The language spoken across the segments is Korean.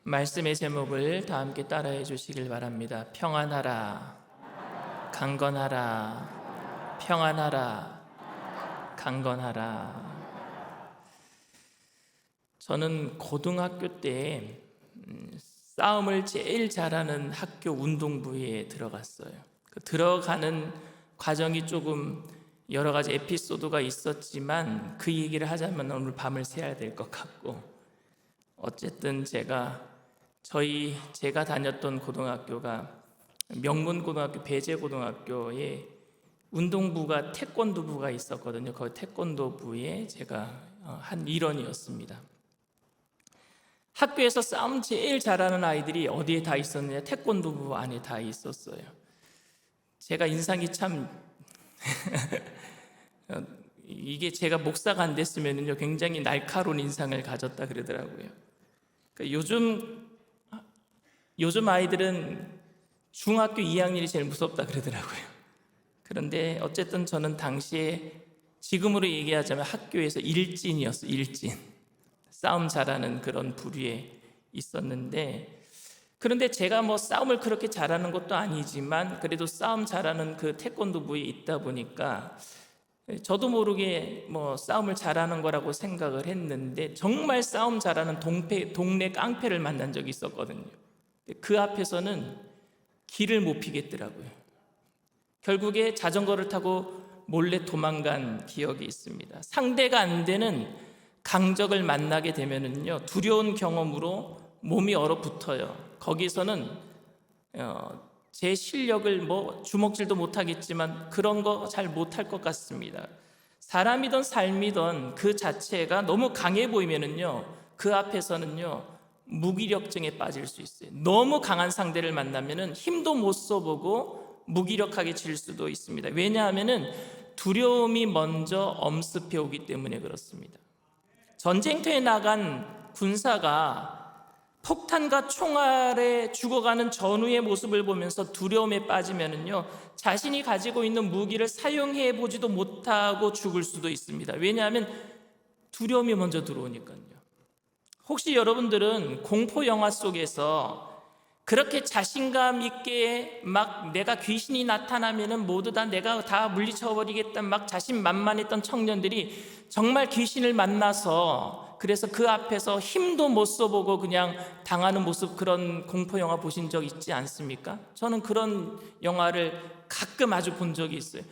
말씀의 제목을 다 함께 따라해 주시길 바랍니다. 평안하라, 강건하라, 평안하라, 강건하라. 저는 고등학교 때 싸움을 제일 잘하는 학교 운동부에 들어갔어요. 들어가는 과정이 조금 여러 가지 에피소드가 있었지만 그 얘기를 하자면 오늘 밤을 새야 될 것 같고, 어쨌든 제가 다녔던 고등학교가 명문고등학교 배재고등학교에 운동부가 태권도부가 있었거든요. 그 태권도부에 제가 한 일원이었습니다. 학교에서 싸움 제일 잘하는 아이들이 어디에 다 있었느냐? 태권도부 안에 다 있었어요. 제가 인상이 참 이게 제가 목사가 안 됐으면요 굉장히 날카로운 인상을 가졌다 그러더라고요. 그러니까 요즘 아이들은 중학교 2학년이 제일 무섭다 그러더라고요. 그런데 어쨌든 저는 당시에 지금으로 얘기하자면 학교에서 일진이었어요. 일진. 싸움 잘하는 그런 부류에 있었는데, 그런데 제가 싸움을 그렇게 잘하는 것도 아니지만 그래도 싸움 잘하는 그 태권도부에 있다 보니까 저도 모르게 싸움을 잘하는 거라고 생각을 했는데, 정말 싸움 잘하는 동네 깡패를 만난 적이 있었거든요. 그 앞에서는 기를 못 피겠더라고요. 결국에 자전거를 타고 몰래 도망간 기억이 있습니다. 상대가 안 되는 강적을 만나게 되면은요 두려운 경험으로 몸이 얼어붙어요. 거기서는 제 실력을 주먹질도 못하겠지만 그런 거 잘 못할 것 같습니다. 사람이든 삶이든 그 자체가 너무 강해 보이면은요 그 앞에서는요 무기력증에 빠질 수 있어요. 너무 강한 상대를 만나면은 힘도 못 써보고 무기력하게 질 수도 있습니다. 왜냐하면은 두려움이 먼저 엄습해 오기 때문에 그렇습니다. 전쟁터에 나간 군사가 폭탄과 총알에 죽어가는 전우의 모습을 보면서 두려움에 빠지면은요 자신이 가지고 있는 무기를 사용해 보지도 못하고 죽을 수도 있습니다. 왜냐하면 두려움이 먼저 들어오니까요. 혹시 여러분들은 공포 영화 속에서 그렇게 자신감 있게 내가 귀신이 나타나면은 모두 다 내가 다 물리쳐버리겠다 자신만만했던 청년들이 정말 귀신을 만나서 그래서 그 앞에서 힘도 못 써보고 그냥 당하는 모습, 그런 공포 영화 보신 적 있지 않습니까? 저는 그런 영화를 가끔 아주 본 적이 있어요.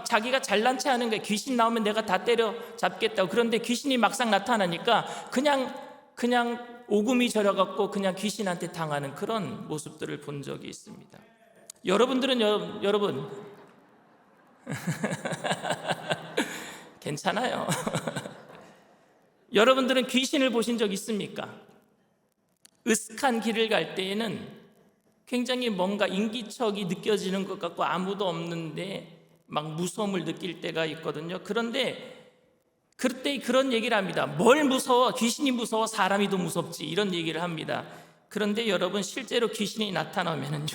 자기가 잘난 체 하는 거예요. 귀신 나오면 내가 다 때려 잡겠다고. 그런데 귀신이 막상 나타나니까 그냥 오금이 저려갖고 그냥 귀신한테 당하는 그런 모습들을 본 적이 있습니다. 여러분들은 여러분 괜찮아요. 여러분들은 귀신을 보신 적 있습니까? 으슥한 길을 갈 때에는 굉장히 뭔가 인기척이 느껴지는 것 같고 아무도 없는데 무서움을 느낄 때가 있거든요. 그런데 그때 그런 얘기를 합니다. 뭘 무서워? 귀신이 무서워? 사람이 더 무섭지. 이런 얘기를 합니다. 그런데 여러분 실제로 귀신이 나타나면은요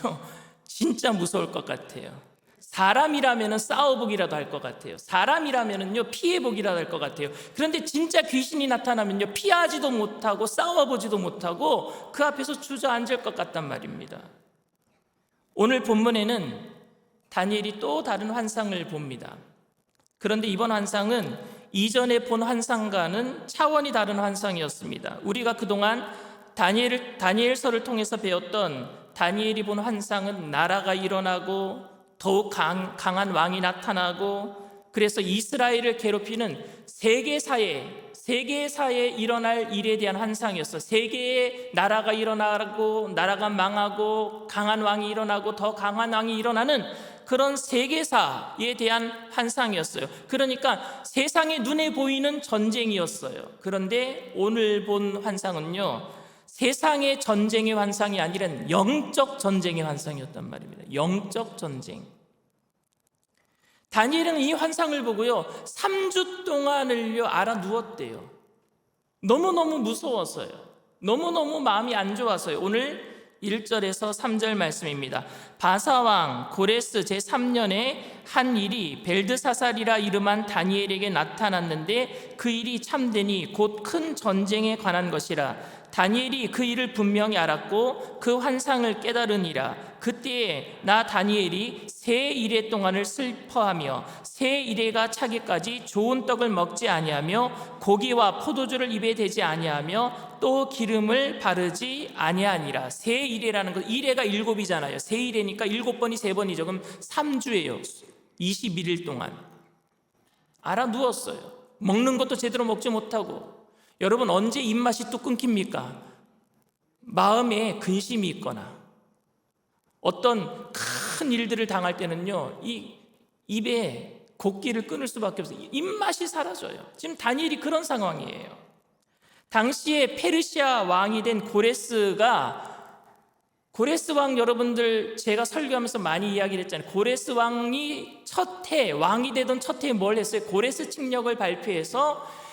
진짜 무서울 것 같아요. 사람이라면은 싸워보기라도 할 것 같아요. 사람이라면은요 피해보기라도 할 것 같아요. 그런데 진짜 귀신이 나타나면요 피하지도 못하고 싸워보지도 못하고 그 앞에서 주저앉을 것 같단 말입니다. 오늘 본문에는 다니엘이 또 다른 환상을 봅니다. 그런데 이번 환상은 이전에 본 환상과는 차원이 다른 환상이었습니다. 우리가 그동안 다니엘서를 통해서 배웠던 다니엘이 본 환상은 나라가 일어나고 더욱 강한 왕이 나타나고 그래서 이스라엘을 괴롭히는 세계사에 일어날 일에 대한 환상이었어요. 세계의 나라가 일어나고 나라가 망하고 강한 왕이 일어나고 더 강한 왕이 일어나는 그런 세계사에 대한 환상이었어요. 그러니까 세상에 눈에 보이는 전쟁이었어요. 그런데 오늘 본 환상은요 세상의 전쟁의 환상이 아니라 영적 전쟁의 환상이었단 말입니다. 영적 전쟁. 다니엘은 이 환상을 보고요 3주 동안을요 알아 누웠대요. 너무너무 무서워서요. 너무너무 마음이 안 좋아서요. 오늘 1절에서 3절 말씀입니다. 바사왕 고레스 제3년에 한 일이 벨드사살이라 이름한 다니엘에게 나타났는데 그 일이 참되니 곧 큰 전쟁에 관한 것이라. 다니엘이 그 일을 분명히 알았고 그 환상을 깨달으니라. 그때에 나 다니엘이 세 이레 동안을 슬퍼하며 세 이레가 차기까지 좋은 떡을 먹지 아니하며 고기와 포도주를 입에 대지 아니하며 또 기름을 바르지 아니하니라. 세 이레라는 것, 이레가 7이잖아요. 세 이레니까 7번이 3번이죠. 그럼 3주예요. 21일 동안 알아 누웠어요. 먹는 것도 제대로 먹지 못하고. 여러분, 언제 입맛이 또 끊깁니까? 마음에 근심이 있거나 어떤 큰 일들을 당할 때는요, 이 입에 곡기를 끊을 수밖에 없어요. 입맛이 사라져요. 지금 다니엘이 그런 상황이에요. 당시에 페르시아 왕이 된 고레스 왕, 여러분들 제가 설교하면서 많이 이야기를 했잖아요. 고레스 왕이 왕이 되던 첫 해에 뭘 했어요? 고레스 칙령을 발표해서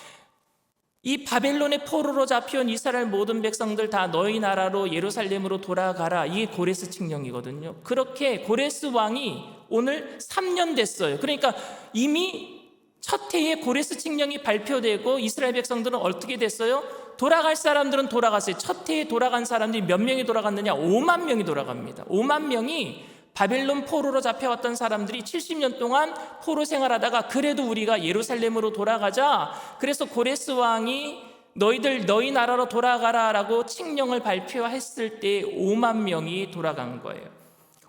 이 바벨론의 포로로 잡혀온 이스라엘 모든 백성들 다 너희 나라로 예루살렘으로 돌아가라. 이게 고레스 칙령이거든요. 그렇게 고레스 왕이 오늘 3년 됐어요. 그러니까 이미 첫 해에 고레스 칙령이 발표되고 이스라엘 백성들은 어떻게 됐어요? 돌아갈 사람들은 돌아갔어요. 첫 해에 돌아간 사람들이 몇 명이 돌아갔느냐? 5만 명이 돌아갑니다. 5만 명이 바벨론 포로로 잡혀왔던 사람들이 70년 동안 포로 생활하다가 그래도 우리가 예루살렘으로 돌아가자. 그래서 고레스 왕이 너희 나라로 돌아가라라고 칙령을 발표했을 때 5만 명이 돌아간 거예요.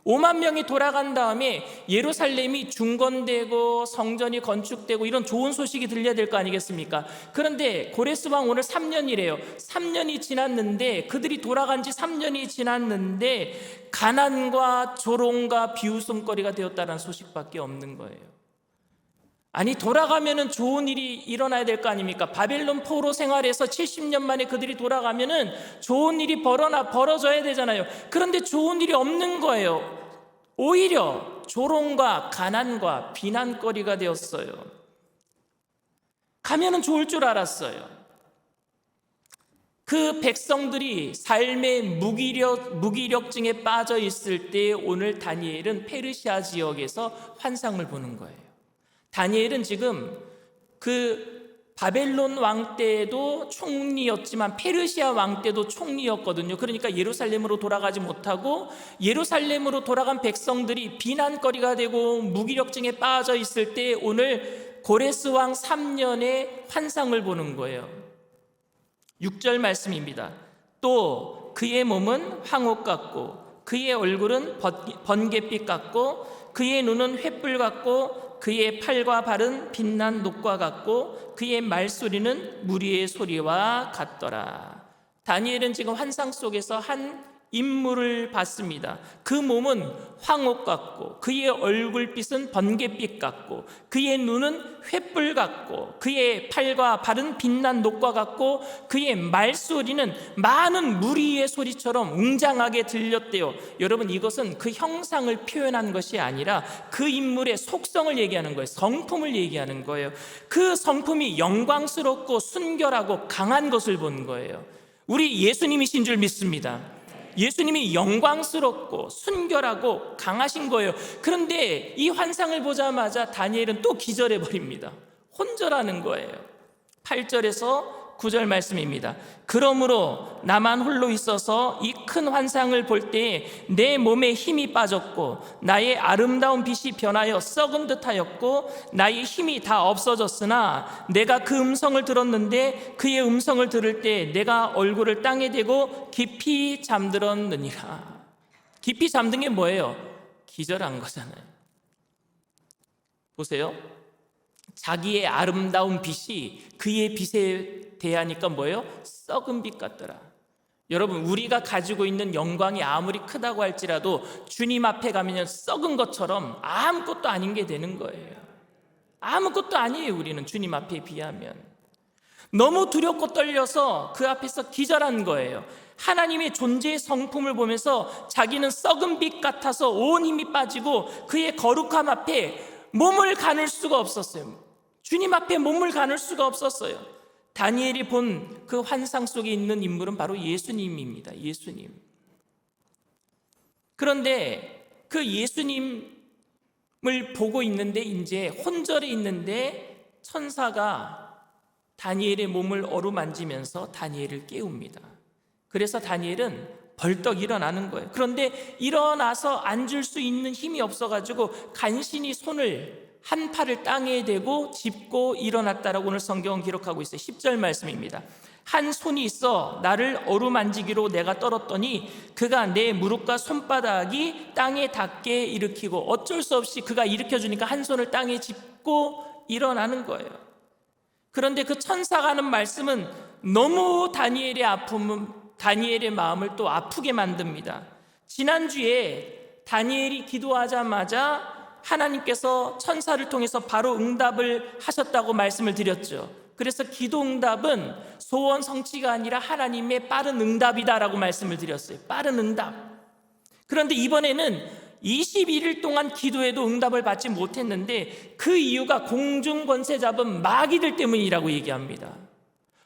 5만 명이 돌아간 다음에 예루살렘이 중건되고 성전이 건축되고 이런 좋은 소식이 들려야 될 거 아니겠습니까? 그런데 고레스 왕 오늘 3년이래요. 3년이 지났는데, 그들이 돌아간 지 3년이 지났는데 가난과 조롱과 비웃음거리가 되었다는 소식밖에 없는 거예요. 아니, 돌아가면은 좋은 일이 일어나야 될 거 아닙니까? 바벨론 포로 생활에서 70년 만에 그들이 돌아가면은 좋은 일이 벌어져야 되잖아요. 그런데 좋은 일이 없는 거예요. 오히려 조롱과 가난과 비난거리가 되었어요. 가면은 좋을 줄 알았어요. 그 백성들이 삶의 무기력증에 빠져 있을 때 오늘 다니엘은 페르시아 지역에서 환상을 보는 거예요. 다니엘은 지금 그 바벨론 왕 때도 총리였지만 페르시아 왕 때도 총리였거든요. 그러니까 예루살렘으로 돌아가지 못하고 예루살렘으로 돌아간 백성들이 비난거리가 되고 무기력증에 빠져 있을 때 오늘 고레스 왕 3년의 환상을 보는 거예요. 6절 말씀입니다. 또 그의 몸은 황옥 같고 그의 얼굴은 번갯빛 같고 그의 눈은 횃불 같고 그의 팔과 발은 빛난 녹과 같고 그의 말소리는 무리의 소리와 같더라. 다니엘은 지금 환상 속에서 한 인물을 봤습니다. 그 몸은 황옥 같고 그의 얼굴빛은 번갯빛 같고 그의 눈은 횃불 같고 그의 팔과 발은 빛난 녹과 같고 그의 말소리는 많은 무리의 소리처럼 웅장하게 들렸대요. 여러분, 이것은 그 형상을 표현한 것이 아니라 그 인물의 속성을 얘기하는 거예요. 성품을 얘기하는 거예요. 그 성품이 영광스럽고 순결하고 강한 것을 본 거예요. 우리 예수님이신 줄 믿습니다. 예수님이 영광스럽고 순결하고 강하신 거예요. 그런데 이 환상을 보자마자 다니엘은 또 기절해 버립니다. 혼절하는 거예요. 8절에서 9절 말씀입니다. 그러므로 나만 홀로 있어서 이 큰 환상을 볼 때에 내 몸에 힘이 빠졌고 나의 아름다운 빛이 변하여 썩은 듯하였고 나의 힘이 다 없어졌으나 내가 그 음성을 들었는데 그의 음성을 들을 때 내가 얼굴을 땅에 대고 깊이 잠들었느니라. 깊이 잠든 게 뭐예요? 기절한 거잖아요. 보세요. 자기의 아름다운 빛이 그의 빛에 대하니까 뭐예요? 썩은 빛 같더라. 여러분, 우리가 가지고 있는 영광이 아무리 크다고 할지라도 주님 앞에 가면 썩은 것처럼 아무것도 아닌 게 되는 거예요. 아무것도 아니에요. 우리는 주님 앞에 비하면. 너무 두렵고 떨려서 그 앞에서 기절한 거예요. 하나님의 존재의 성품을 보면서 자기는 썩은 빛 같아서 온 힘이 빠지고 그의 거룩함 앞에 몸을 가눌 수가 없었어요. 주님 앞에 몸을 가눌 수가 없었어요. 다니엘이 본 그 환상 속에 있는 인물은 바로 예수님입니다. 예수님. 그런데 그 예수님을 보고 있는데 이제 혼절해 있는데 천사가 다니엘의 몸을 어루만지면서 다니엘을 깨웁니다. 그래서 다니엘은 벌떡 일어나는 거예요. 그런데 일어나서 앉을 수 있는 힘이 없어가지고 간신히 손을 한 팔을 땅에 대고 짚고 일어났다라고 오늘 성경은 기록하고 있어요. 10절 말씀입니다. 한 손이 있어 나를 어루만지기로 내가 떨었더니 그가 내 무릎과 손바닥이 땅에 닿게 일으키고, 어쩔 수 없이 그가 일으켜주니까 한 손을 땅에 짚고 일어나는 거예요. 그런데 그 천사가 하는 말씀은 너무 다니엘의 마음을 또 아프게 만듭니다. 지난주에 다니엘이 기도하자마자 하나님께서 천사를 통해서 바로 응답을 하셨다고 말씀을 드렸죠. 그래서 기도 응답은 소원 성취가 아니라 하나님의 빠른 응답이다라고 말씀을 드렸어요. 빠른 응답. 그런데 이번에는 21일 동안 기도해도 응답을 받지 못했는데 그 이유가 공중 권세 잡은 마귀들 때문이라고 얘기합니다.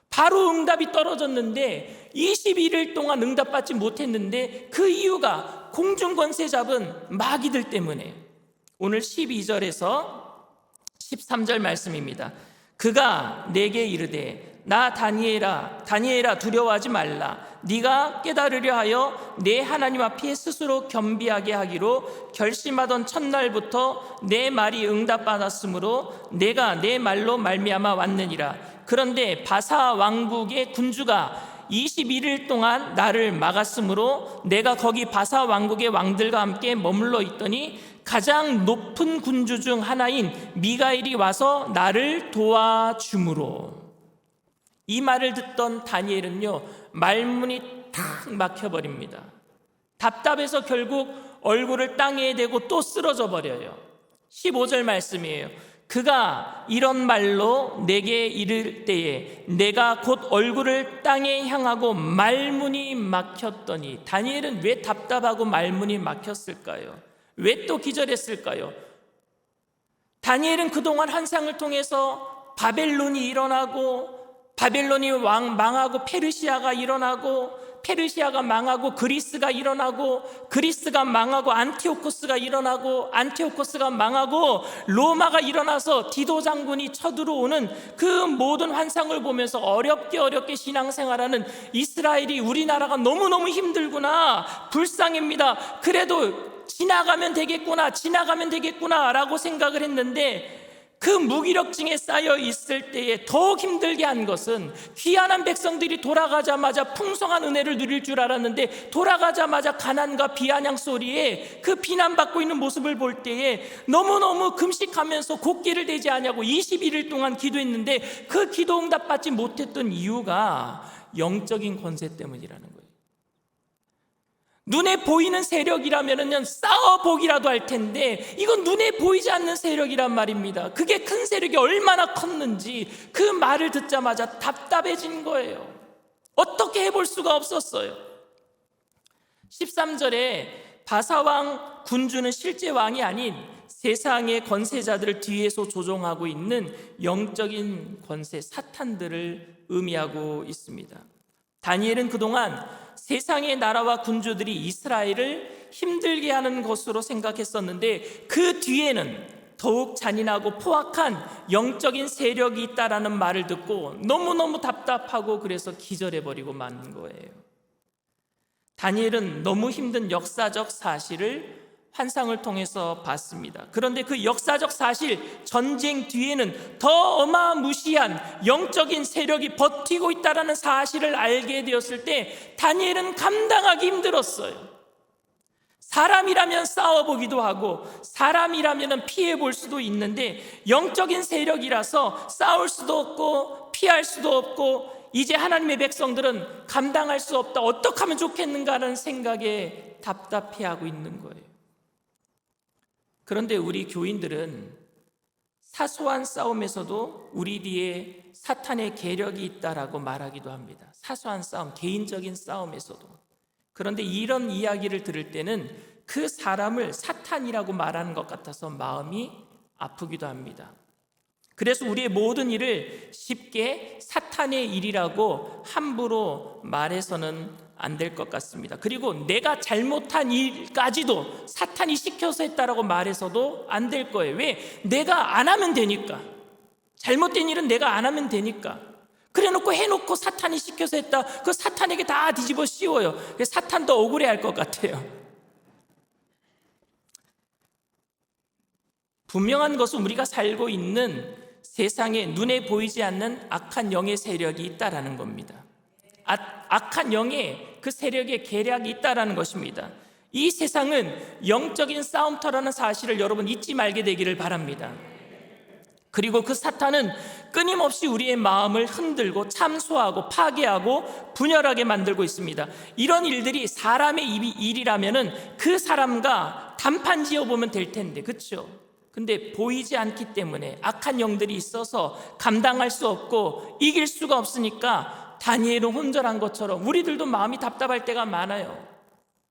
바로 응답이 떨어졌는데 21일 동안 응답받지 못했는데 그 이유가 공중 권세 잡은 마귀들 때문에. 오늘 12절에서 13절 말씀입니다. 그가 내게 이르되 나 다니엘아 두려워하지 말라. 네가 깨달으려 하여 내 하나님 앞에 스스로 겸비하게 하기로 결심하던 첫날부터 내 말이 응답받았으므로 내가 내 말로 말미암아 왔느니라. 그런데 바사 왕국의 군주가 21일 동안 나를 막았으므로 내가 거기 바사 왕국의 왕들과 함께 머물러 있더니 가장 높은 군주 중 하나인 미가엘이 와서 나를 도와주므로. 이 말을 듣던 다니엘은요, 말문이 탁 막혀버립니다. 답답해서 결국 얼굴을 땅에 대고 또 쓰러져 버려요. 15절 말씀이에요. 그가 이런 말로 내게 이를 때에 내가 곧 얼굴을 땅에 향하고 말문이 막혔더니. 다니엘은 왜 답답하고 말문이 막혔을까요? 왜 또 기절했을까요? 다니엘은 그동안 환상을 통해서 바벨론이 일어나고, 바벨론이 망하고 페르시아가 일어나고, 페르시아가 망하고 그리스가 일어나고, 그리스가 망하고 안티오코스가 일어나고, 안티오코스가 망하고 로마가 일어나서 디도 장군이 쳐들어오는 그 모든 환상을 보면서 어렵게 신앙생활하는 이스라엘이, 우리나라가 너무너무 힘들구나, 불쌍합니다. 그래도 지나가면 되겠구나 라고 생각을 했는데, 그 무기력증에 쌓여 있을 때에 더욱 힘들게 한 것은 귀한한 백성들이 돌아가자마자 풍성한 은혜를 누릴 줄 알았는데 돌아가자마자 가난과 비아냥 소리에 그 비난받고 있는 모습을 볼 때에 너무너무 금식하면서 곡기를 대지 않냐고 21일 동안 기도했는데 그 기도 응답받지 못했던 이유가 영적인 권세 때문이라는 거예요. 눈에 보이는 세력이라면 싸워보기라도 할 텐데 이건 눈에 보이지 않는 세력이란 말입니다. 그게 큰 세력이 얼마나 컸는지 그 말을 듣자마자 답답해진 거예요. 어떻게 해볼 수가 없었어요. 13절에 바사왕 군주는 실제 왕이 아닌 세상의 권세자들을 뒤에서 조종하고 있는 영적인 권세, 사탄들을 의미하고 있습니다. 다니엘은 그동안 세상의 나라와 군주들이 이스라엘을 힘들게 하는 것으로 생각했었는데 그 뒤에는 더욱 잔인하고 포악한 영적인 세력이 있다라는 말을 듣고 너무너무 답답하고 그래서 기절해버리고 마는 거예요. 다니엘은 너무 힘든 역사적 사실을 환상을 통해서 봤습니다. 그런데 그 역사적 사실, 전쟁 뒤에는 더 어마무시한 영적인 세력이 버티고 있다는 사실을 알게 되었을 때 다니엘은 감당하기 힘들었어요. 사람이라면 싸워보기도 하고 사람이라면 피해볼 수도 있는데 영적인 세력이라서 싸울 수도 없고 피할 수도 없고 이제 하나님의 백성들은 감당할 수 없다, 어떻게 하면 좋겠는가라는 생각에 답답해하고 있는 거예요. 그런데 우리 교인들은 사소한 싸움에서도 우리 뒤에 사탄의 계력이 있다라고 말하기도 합니다. 사소한 싸움, 개인적인 싸움에서도. 그런데 이런 이야기를 들을 때는 그 사람을 사탄이라고 말하는 것 같아서 마음이 아프기도 합니다. 그래서 우리의 모든 일을 쉽게 사탄의 일이라고 함부로 말해서는 안 될 것 같습니다. 그리고 내가 잘못한 일까지도 사탄이 시켜서 했다라고 말해서도 안 될 거예요. 왜? 내가 안 하면 되니까. 잘못된 일은 내가 안 하면 되니까. 그래놓고 해놓고 사탄이 시켜서 했다. 그 사탄에게 다 뒤집어 씌워요. 사탄도 억울해할 것 같아요. 분명한 것은 우리가 살고 있는 세상에 눈에 보이지 않는 악한 영의 세력이 있다라는 겁니다. 악한 영의 그 세력의 계략이 있다라는 것입니다. 이 세상은 영적인 싸움터라는 사실을 여러분 잊지 말게 되기를 바랍니다. 그리고 그 사탄은 끊임없이 우리의 마음을 흔들고 참소하고 파괴하고 분열하게 만들고 있습니다. 이런 일들이 사람의 일이라면은 그 사람과 단판 지어보면 될 텐데, 그렇죠? 근데 보이지 않기 때문에 악한 영들이 있어서 감당할 수 없고 이길 수가 없으니까 다니엘은 혼절한 것처럼 우리들도 마음이 답답할 때가 많아요.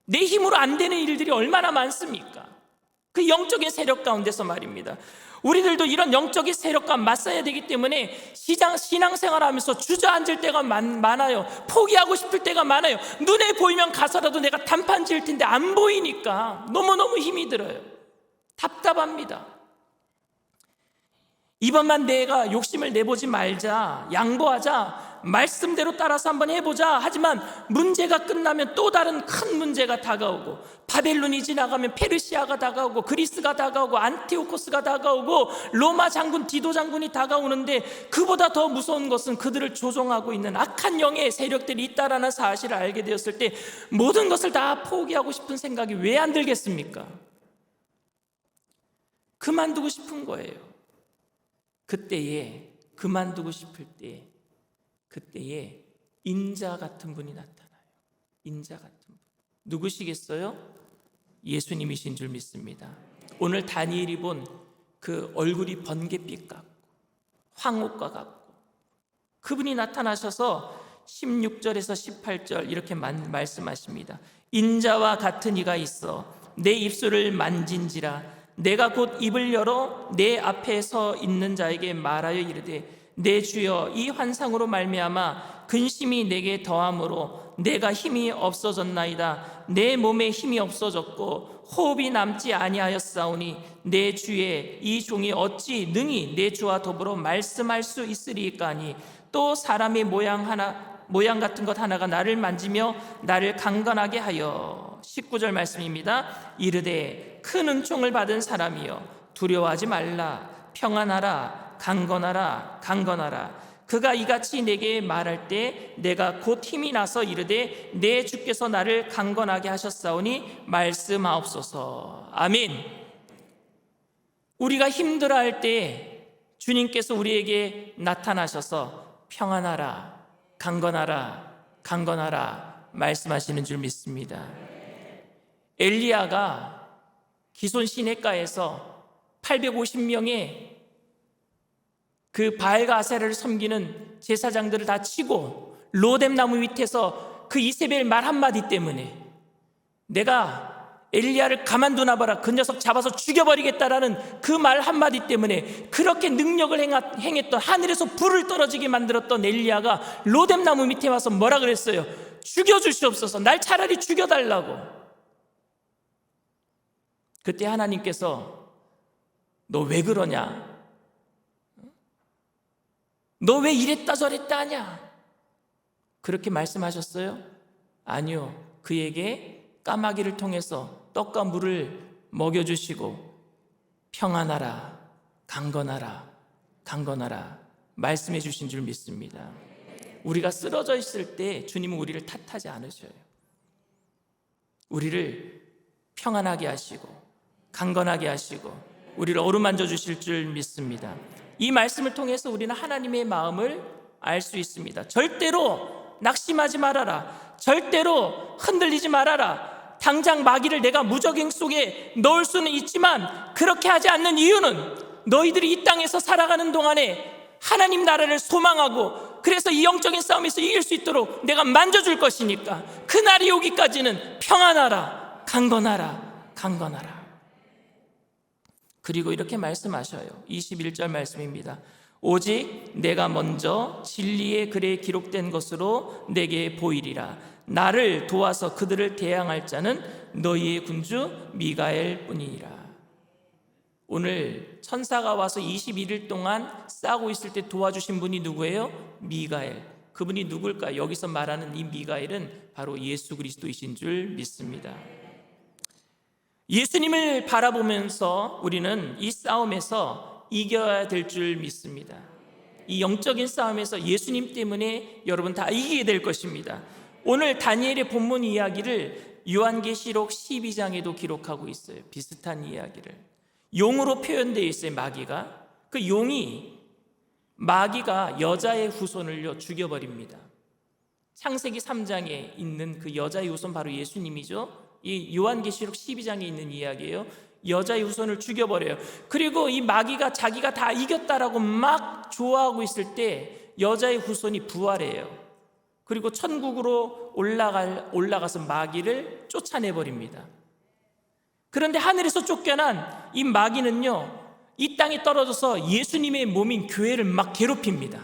내 힘으로 안 되는 일들이 얼마나 많습니까? 그 영적인 세력 가운데서 말입니다. 우리들도 이런 영적인 세력과 맞서야 되기 때문에 신앙생활하면서 주저앉을 때가 많아요. 포기하고 싶을 때가 많아요. 눈에 보이면 가서라도 내가 단판 지을 텐데 안 보이니까 너무너무 힘이 들어요. 답답합니다. 이번만 내가 욕심을 내보지 말자, 양보하자, 말씀대로 따라서 한번 해보자. 하지만 문제가 끝나면 또 다른 큰 문제가 다가오고, 바벨론이 지나가면 페르시아가 다가오고, 그리스가 다가오고, 안티오코스가 다가오고, 로마 장군 디도 장군이 다가오는데, 그보다 더 무서운 것은 그들을 조종하고 있는 악한 영의 세력들이 있다라는 사실을 알게 되었을 때 모든 것을 다 포기하고 싶은 생각이 왜 안 들겠습니까? 그만두고 싶은 거예요. 그때에 그만두고 싶을 때, 그때에 인자 같은 분이 나타나요. 인자 같은 분. 누구시겠어요? 예수님이신 줄 믿습니다. 오늘 다니엘이 본 그 얼굴이 번갯빛 같고 황옥과 같고 그분이 나타나셔서 16절에서 18절 이렇게 말씀하십니다. 인자와 같은 이가 있어 내 입술을 만진지라 내가 곧 입을 열어 내 앞에 서 있는 자에게 말하여 이르되 내 주여 이 환상으로 말미암아 근심이 내게 더함으로 내가 힘이 없어졌나이다. 내 몸에 힘이 없어졌고 호흡이 남지 아니하였사오니 내 주의 이 종이 어찌 능히 내 주와 더불어 말씀할 수 있으리까 하니 또 사람의 모양 같은 것 하나가 나를 만지며 나를 강건하게 하여 19절 말씀입니다. 이르되 큰 은총을 받은 사람이여 두려워하지 말라. 평안하라. 강건하라. 강건하라. 그가 이같이 내게 말할 때 내가 곧 힘이 나서 이르되 내 주께서 나를 강건하게 하셨사오니 말씀하옵소서. 아멘. 우리가 힘들어할 때 주님께서 우리에게 나타나셔서 평안하라. 강건하라. 강건하라 말씀하시는 줄 믿습니다. 엘리야가 기손 시내가에서 850명의 그 바알과 아세라를 섬기는 제사장들을 다 치고 로뎀 나무 밑에서 그 이세벨 말 한마디 때문에 내가 엘리야를 가만두나 봐라, 그 녀석 잡아서 죽여버리겠다라는 그 말 한마디 때문에 그렇게 능력을 행했던, 하늘에서 불을 떨어지게 만들었던 엘리야가 로뎀 나무 밑에 와서 뭐라 그랬어요? 죽여주시옵소서. 날 차라리 죽여달라고. 그때 하나님께서 너 왜 그러냐? 너 왜 이랬다 저랬다 하냐? 그렇게 말씀하셨어요? 아니요. 그에게 까마귀를 통해서 떡과 물을 먹여주시고 평안하라, 강건하라, 강건하라 말씀해 주신 줄 믿습니다. 우리가 쓰러져 있을 때 주님은 우리를 탓하지 않으셔요. 우리를 평안하게 하시고 강건하게 하시고 우리를 어루만져 주실 줄 믿습니다. 이 말씀을 통해서 우리는 하나님의 마음을 알 수 있습니다. 절대로 낙심하지 말아라. 절대로 흔들리지 말아라. 당장 마귀를 내가 무적행 속에 넣을 수는 있지만 그렇게 하지 않는 이유는 너희들이 이 땅에서 살아가는 동안에 하나님 나라를 소망하고 그래서 이 영적인 싸움에서 이길 수 있도록 내가 만져줄 것이니까 그날이 오기까지는 평안하라, 강건하라, 강건하라. 그리고 이렇게 말씀하셔요. 21절 말씀입니다. 오직 내가 먼저 진리의 글에 기록된 것으로 내게 보이리라. 나를 도와서 그들을 대항할 자는 너희의 군주 미가엘 뿐이니라. 오늘 천사가 와서 21일 동안 싸고 있을 때 도와주신 분이 누구예요? 미가엘. 그분이 누굴까? 여기서 말하는 이 미가엘은 바로 예수 그리스도이신 줄 믿습니다. 예수님을 바라보면서 우리는 이 싸움에서 이겨야 될 줄 믿습니다. 이 영적인 싸움에서 예수님 때문에 여러분 다 이기게 될 것입니다. 오늘 다니엘의 본문 이야기를 요한계시록 12장에도 기록하고 있어요. 비슷한 이야기를. 용으로 표현되어 있어요. 마귀가. 그 용이 마귀가 여자의 후손을 죽여버립니다. 창세기 3장에 있는 그 여자의 후손 바로 예수님이죠. 이 요한계시록 12장에 있는 이야기예요. 여자의 후손을 죽여버려요. 그리고 이 마귀가 자기가 다 이겼다라고 막 좋아하고 있을 때 여자의 후손이 부활해요. 그리고 천국으로 올라가서 마귀를 쫓아내버립니다. 그런데 하늘에서 쫓겨난 이 마귀는요, 이 땅에 떨어져서 예수님의 몸인 교회를 막 괴롭힙니다.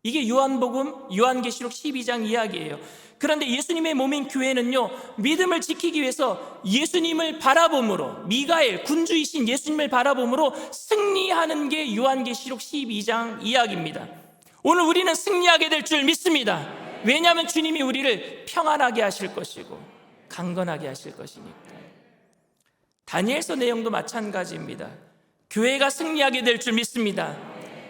이게 요한계시록 12장 이야기예요. 그런데 예수님의 몸인 교회는요, 믿음을 지키기 위해서 예수님을 바라봄으로, 미가엘 군주이신 예수님을 바라봄으로 승리하는 게 요한계시록 12장 이야기입니다. 오늘 우리는 승리하게 될 줄 믿습니다. 왜냐하면 주님이 우리를 평안하게 하실 것이고 강건하게 하실 것이니까. 다니엘서 내용도 마찬가지입니다. 교회가 승리하게 될 줄 믿습니다.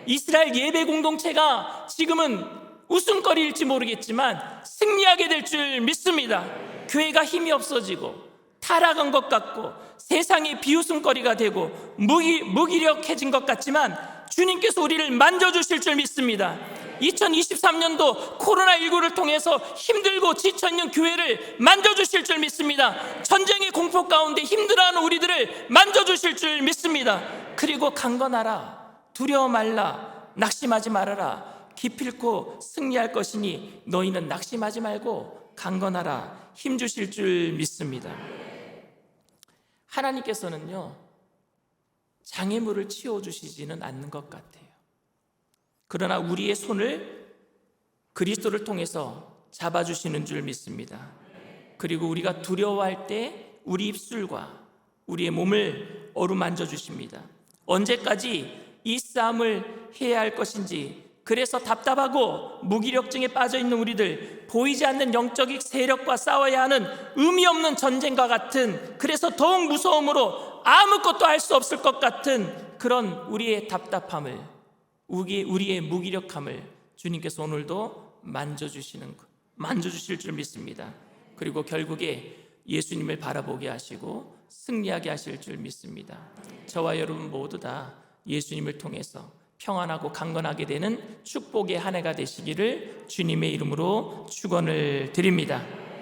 이스라엘 예배 공동체가 지금은 웃음거리일지 모르겠지만 승리하게 될 줄 믿습니다. 교회가 힘이 없어지고 타락한 것 같고 세상의 비웃음거리가 되고 무기력해진 것 같지만 주님께서 우리를 만져주실 줄 믿습니다. 2023년도 코로나19를 통해서 힘들고 지쳐있는 교회를 만져주실 줄 믿습니다. 전쟁의 공포 가운데 힘들어하는 우리들을 만져주실 줄 믿습니다. 그리고 강건하라, 두려워 말라, 낙심하지 말아라, 기필코 승리할 것이니 너희는 낙심하지 말고 강건하라, 힘주실 줄 믿습니다. 하나님께서는요, 장애물을 치워주시지는 않는 것 같아요. 그러나 우리의 손을 그리스도를 통해서 잡아주시는 줄 믿습니다. 그리고 우리가 두려워할 때 우리 입술과 우리의 몸을 어루만져 주십니다. 언제까지 이 싸움을 해야 할 것인지, 그래서 답답하고 무기력증에 빠져있는 우리들, 보이지 않는 영적 세력과 싸워야 하는 의미 없는 전쟁과 같은, 그래서 더욱 무서움으로 아무것도 할 수 없을 것 같은 그런 우리의 답답함을, 우리의 무기력함을 주님께서 오늘도 만져주실 줄 믿습니다. 그리고 결국에 예수님을 바라보게 하시고 승리하게 하실 줄 믿습니다. 저와 여러분 모두 다 예수님을 통해서 평안하고 강건하게 되는 축복의 한 해가 되시기를 주님의 이름으로 축원을 드립니다.